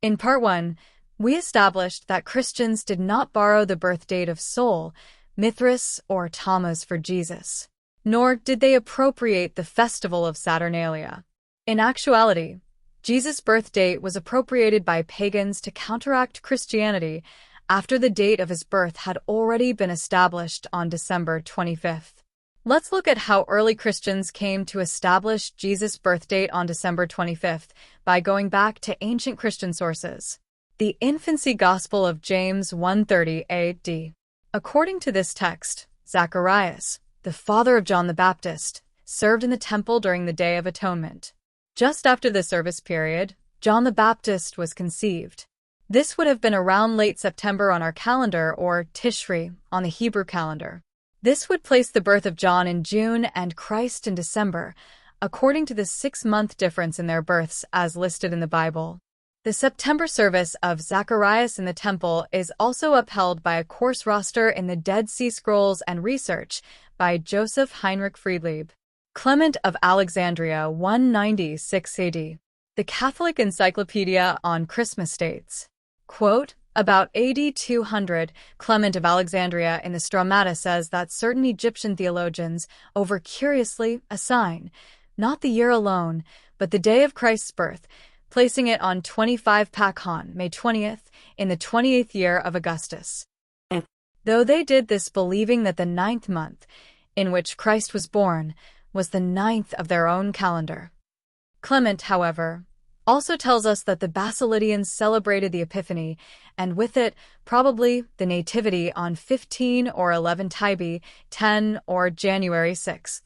In Part 1, we established that Christians did not borrow the birth date of Sol, Mithras, or Tammuz for Jesus, nor did they appropriate the festival of Saturnalia. In actuality, Jesus' birth date was appropriated by pagans to counteract Christianity after the date of his birth had already been established on December 25th. Let's look at how early Christians came to establish Jesus' birth date on December 25th by going back to ancient Christian sources. The Infancy Gospel of James 1:30 AD. According to this text, Zacharias, the father of John the Baptist, served in the temple during the Day of Atonement. Just after the service period, John the Baptist was conceived. This would have been around late September on our calendar, or Tishri on the Hebrew calendar. This would place the birth of John in June and Christ in December, according to the 6-month difference in their births as listed in the Bible. The September service of Zacharias in the temple is also upheld by a course roster in the Dead Sea Scrolls and research by Joseph Heinrich Friedlieb. Clement of Alexandria 196 AD. The Catholic Encyclopedia on Christmas states, quote, about AD 200, Clement of Alexandria in the Stromata says that certain Egyptian theologians over-curiously assign not the year alone, but the day of Christ's birth, placing it on 25 Pachon, May 20th, in the 28th year of Augustus. Though they did this believing that the 9th month, in which Christ was born, was the 9th of their own calendar. Clement, however, also tells us that the Basilidians celebrated the Epiphany, and with it, probably the Nativity on 15 or 11 Tybi, 10 or January 6th.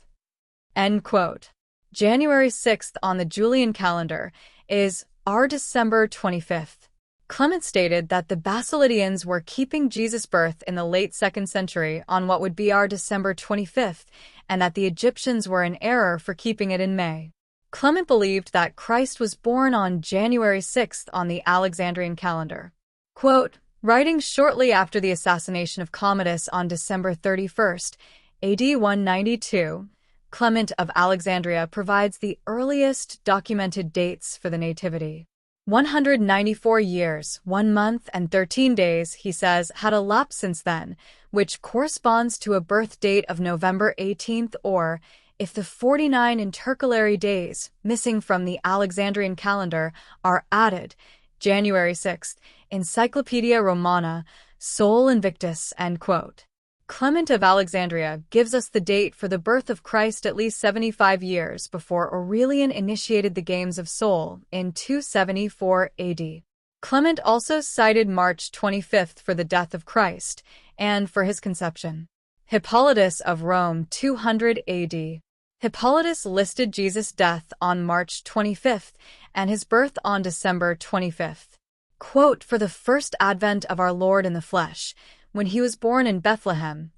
End quote. January 6th on the Julian calendar is our December 25th. Clement stated that the Basilidians were keeping Jesus' birth in the late 2nd century on what would be our December 25th, and that the Egyptians were in error for keeping it in May. Clement believed that Christ was born on January 6th on the Alexandrian calendar. Quote, writing shortly after the assassination of Commodus on December 31st, AD 192, Clement of Alexandria provides the earliest documented dates for the Nativity. 194 years, 1 month, and 13 days, he says, had elapsed since then, which corresponds to a birth date of November 18th, or, if the 49 intercalary days missing from the Alexandrian calendar are added, January 6th, Encyclopedia Romana, Sol Invictus, end quote. Clement of Alexandria gives us the date for the birth of Christ at least 75 years before Aurelian initiated the Games of Sol in 274 AD. Clement also cited March 25th for the death of Christ and for his conception. Hippolytus of Rome 200 AD. Hippolytus listed Jesus' death on March 25th and his birth on December 25th. Quote, for the first advent of our Lord in the flesh, when he was born in Bethlehem,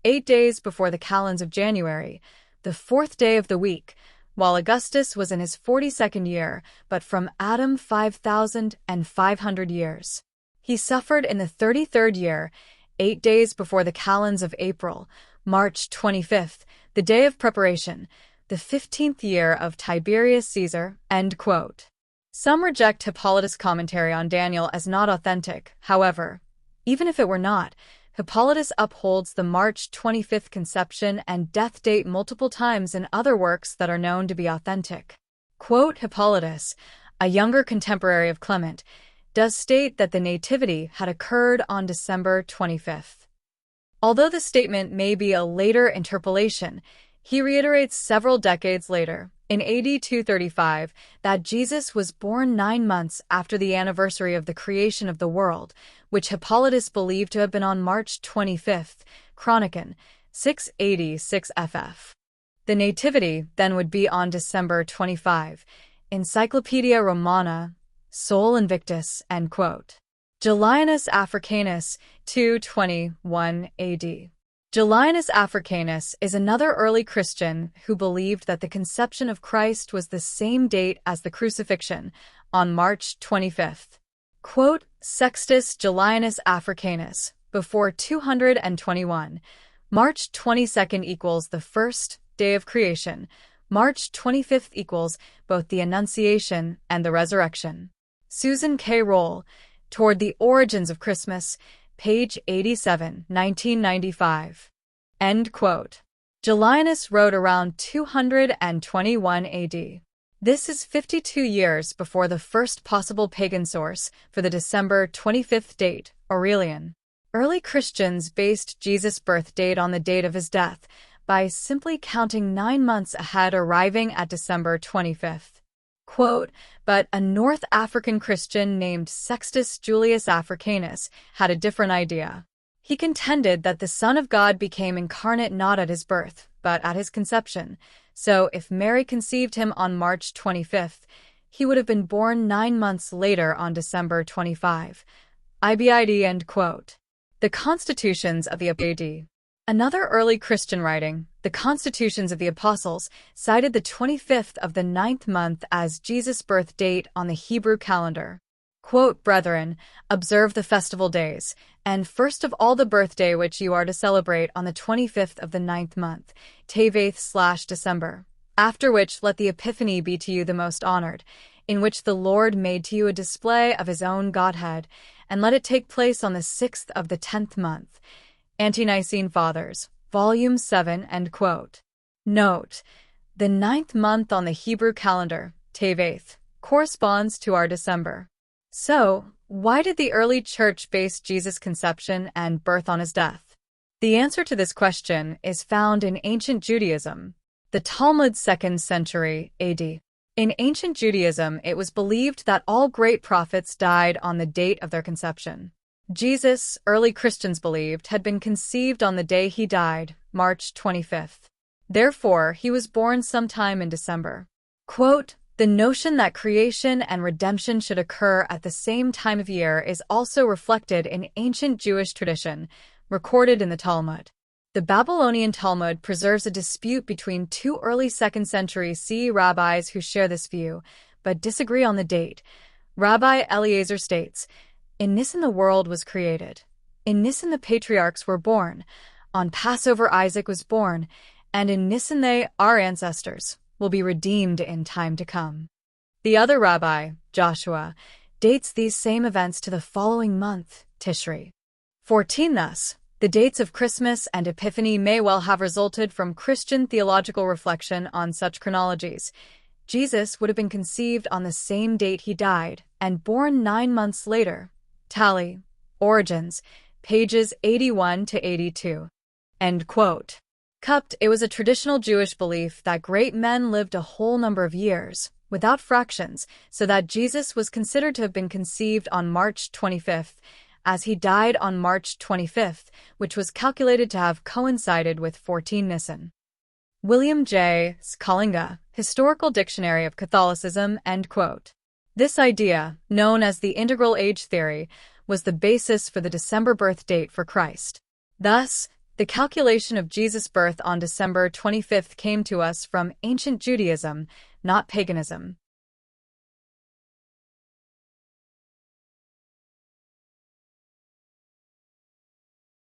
8 days before the calends of January, the 4th day of the week, while Augustus was in his 42nd year, but from Adam 5,500 years. He suffered in the 33rd year, 8 days before the calends of April, March 25th, the day of preparation, the 15th year of Tiberius Caesar, end quote. Some reject Hippolytus' commentary on Daniel as not authentic, however. Even if it were not, Hippolytus upholds the March 25th conception and death date multiple times in other works that are known to be authentic. Quote, Hippolytus, a younger contemporary of Clement, does state that the Nativity had occurred on December 25th. Although the statement may be a later interpolation, he reiterates several decades later, in AD 235, that Jesus was born 9 months after the anniversary of the creation of the world, which Hippolytus believed to have been on March 25th, Chronicon 686 ff. The Nativity then would be on December 25, Encyclopedia Romana, Sol Invictus, end quote. Julianus Africanus 221 AD. Julianus Africanus is another early Christian who believed that the conception of Christ was the same date as the crucifixion, on March 25th. Quote, Sextus Julianus Africanus, before 221, March 22nd equals the first day of creation, March 25th equals both the Annunciation and the Resurrection. Susan K. Roll, Toward the Origins of Christmas, page 87, 1995. End quote. Julianus wrote around 221 AD. This is 52 years before the first possible pagan source for the December 25th date, Aurelian. Early Christians based Jesus' birth date on the date of his death by simply counting 9 months ahead, arriving at December 25th. Quote, but a North African Christian named Sextus Julius Africanus had a different idea. He contended that the Son of God became incarnate not at his birth, but at his conception. So if Mary conceived him on March 25th, he would have been born 9 months later on December 25. IBID, end quote. The Constitutions of the AD. Another early Christian writing, the Constitutions of the Apostles, cited the 25th of the 9th month as Jesus' birth date on the Hebrew calendar. Quote, brethren, observe the festival days, and first of all the birthday which you are to celebrate on the 25th of the 9th month, Tavath/December. After which let the Epiphany be to you the most honored, in which the Lord made to you a display of his own Godhead, and let it take place on the 6th of the 10th month. Ante-Nicene Fathers, Volume 7, end quote. Note, the 9th month on the Hebrew calendar, Tavath, corresponds to our December. So, why did the early church base Jesus' conception and birth on his death? The answer to this question is found in ancient Judaism, the Talmud 2nd century AD. In ancient Judaism, it was believed that all great prophets died on the date of their conception. Jesus, early Christians believed, had been conceived on the day he died, March 25th. Therefore, he was born sometime in December. Quote, the notion that creation and redemption should occur at the same time of year is also reflected in ancient Jewish tradition, recorded in the Talmud. The Babylonian Talmud preserves a dispute between two early 2nd century CE rabbis who share this view, but disagree on the date. Rabbi Eliezer states, in Nisan the world was created. In Nisan the patriarchs were born. On Passover Isaac was born. And in Nisan they, our ancestors, will be redeemed in time to come. The other rabbi, Joshua, dates these same events to the following month, Tishri. 14 Thus, the dates of Christmas and Epiphany may well have resulted from Christian theological reflection on such chronologies. Jesus would have been conceived on the same date he died, and born 9 months later. Tally, Origins, pages 81 to 82. End quote. Cupt, it was a traditional Jewish belief that great men lived a whole number of years, without fractions, so that Jesus was considered to have been conceived on March 25th, as he died on March 25th, which was calculated to have coincided with 14 Nisan. William J. Scalinga, Historical Dictionary of Catholicism, end quote. This idea, known as the integral age theory, was the basis for the December birth date for Christ. Thus, the calculation of Jesus' birth on December 25th came to us from ancient Judaism, not paganism.